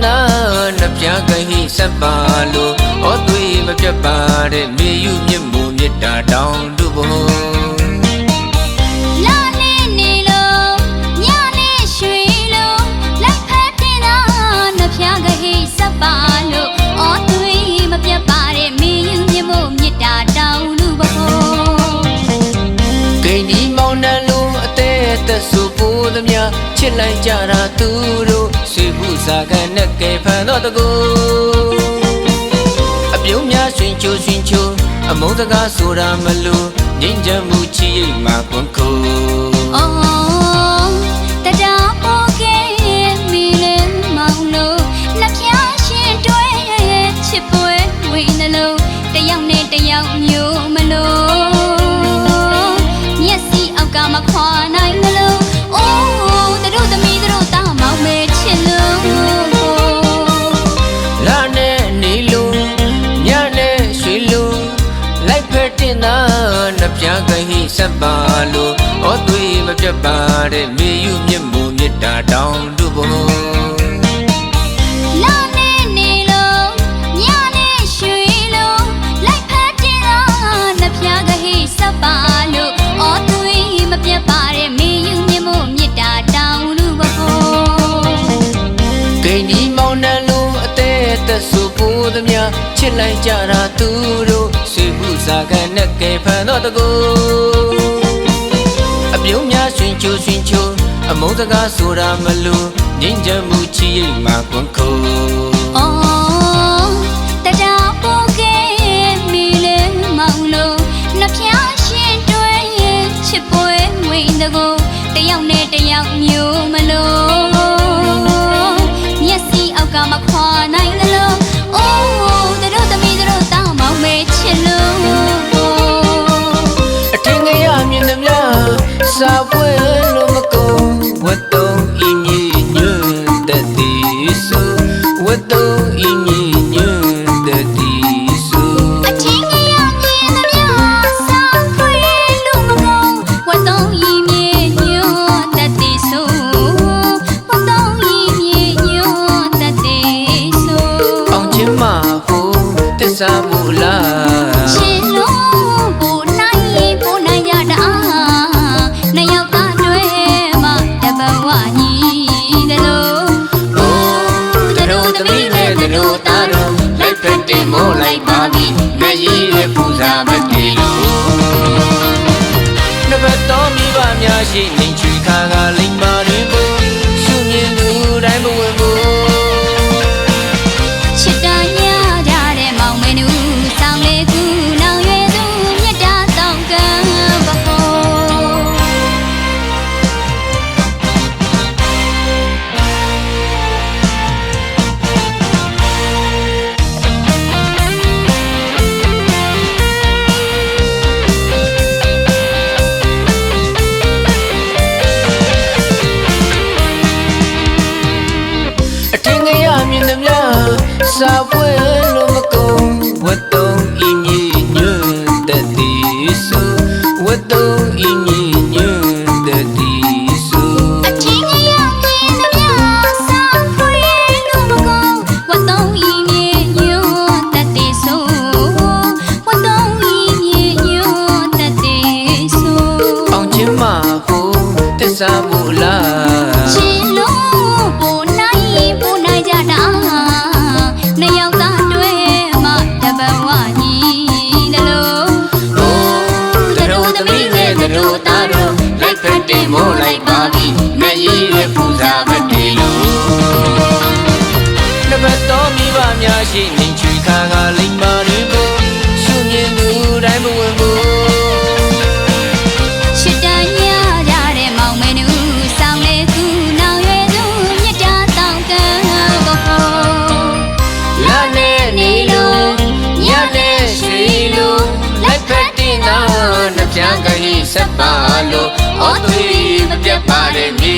နာနှပြကဟိစပ်ပါလို့ဩသွေးမပြတ်ပါတဲ့မေယူမြင့်မှုမြတ်တာတောင်းတုဘုံလာနေနေလို့ညနေရွှေလို့လိုက်ဖက်တင်နာနှပြကဟိစပ်ပါလို့ဩသွေးမပြတ်ပါတဲ့မေယူမြင့်မှုမြတ်တာတောင်းတုဘုံဂိန်ဒီမောင်နှံလို့အသေးသက်ဆူပိုးသမျှချစ်လိုက်ကြတာသူတို့ဆွေမှုစားကန်နဲ့ကဲဖန်တော့တကူအပြုံးများရှင်ချိုရှင်ချိုအမုန်းစကားဆိုတာမလို့ငြိမ်းချမ်းမှုချီရိတ်မှာကွန်ခိုအော်တတားပေါ်ကဲမီလင်းမောင်လို့နှပြရှင်တွဲချစ်ပွဲဝိနှလုံးတယောက်နဲ့တယောက်မျိုးမလို့မျက်စိအောက်ကမခွာနိုင်မလို့အိုးတို့သမီးတို့တောင်းမောင်မဲချစ်လို့လာနဲ့နေလို့ညနဲ့ရွှေလို့လိုက်ဖက်တင်သာနှပြကဟိစပ်ပါလို့ဩသွေးမပြတ်ပါတဲ့မေယူမြင့်မှုမြတ်တာတောင်းတုဘုံလာနေနေလို့ညနဲ့ရွှေလို့လိုက်ဖက်တင်သာနှပြကဟိစပ်ပါလို့ဩသွေးမပြတ်ပါတဲ့မေယူမြင့်မှုမြတ်တာတောင်းတုဘုံဂိန်ဒီမောင်နှံလို့အသေးသက်ဆူပိုးသမျှချစ်လိုက်ကြတာသူတို့ဆွေမှုစားကန်နဲ့ကဲဖန်တော့တကူအပြုံးများရှင်ချိုရှင်ချိုအမုန်းစကားဆိုတာမလို့ငြိမ်းချမ်းမှုချီရိတ်မှာကွန်ခိုအော်တတားပေါ်ကဲမီလင်းမောင်လို့နှပြရှင်တွဲချစ်ပွဲဝိတကိုတယောက်နဲ့တယောက်မျိုးမလို့မျက်စိအောက်ကမခွာနိုင်လို့အိုးတို့သမီးတို့တောင်းမောင်မဲချစ်လို့အထင်ကရမြင်သမျှစာပွဲလို့မကုန်ဝတ်တုံးဤမြေညွတ်တဲ့ဒီဆိုဝတ်တုံးဤမြေညွတ်တဲ့ဒီဆိုအထင်ကရမြင်သမျှစာပွဲလို့မကုန်ဝတ်တုံးဤမြေညွတ်တဲ့ဒီဆိုဝတ်တုံးဤမြေညွတ်တဲ့ဒီဆိုအောင်ချင်းမဟုတ်တစ္ဆာမူလားချစ်လို့ပို့နိုင်ရတာနှစ်ယောက်သားတွေမှာတဘဝညီတယ်လို့အိုးတို့သမီးနဲ့တို့သားတို့လိုက်ဖက်တင်မို့လိုက်ပါပြီမျက်ရည်ရဲ့ပူဇာမတေလို့နှစ်ဘက်တော်မိဘများရှိနေချွေခါကလိမ္မာတွေဘုံရှုမြင်သူတိုင်းမဝင်ဘူးချစ်တာညကြတဲ့မောင်မင်းတို့ဆောင်လေကူနောင်ရွယ်သူမြတ်တာတောင်းကံဘဟုအထင်ကရမြင်သမျှစာပွဲလို့မကုန်ဝတ်တုံးဤမြေညွတ်တဲ့ဒီဆိုဝတ်တုံးဤမြေညွတ်တဲ့ဒီဆိုအထင်ကရမြင်သမျှစာပွဲလို့မကုန်ဝတ်တုံးဤမြေညွတ်တဲ့ဒီဆိုဝတ်တုံးဤမြေညွတ်တဲ့ဒီဆိုအောင်ချင်းမဟုတ်တစ္ဆာမူလားချစ်လို့ပို့နိုင်ကြတာနှစ်ယောက်သားတွေမှာတဘဝညီတယ်လို့အိုးတို့သမီးနဲ့တို့သားတို့လိုက်ဖက်တင်မို့လိုက်ပါပြီမျက်ရည်ရဲ့ပူဇာမတေလို့နှစ်ဘက်တော်မိဘများရှိနေချွေခါကလိမ္မာတွေဘုံရှုမြင်သူတိုင်းမဝင်ဘူးချစ်တန်ရကြတဲ့မောင်မင်းတို့ဆောင်လေကူနောင်ရွယ်သူမြတ်တာတောင်းကံဘဟုလာနဲ့နေလို့ညနဲ့ရွှေလို့လိုက်ဖက်တင်သာနှပြကဟိစပ်ပါလို့ဩသွေးမပြတ်ပါတဲ့မြေ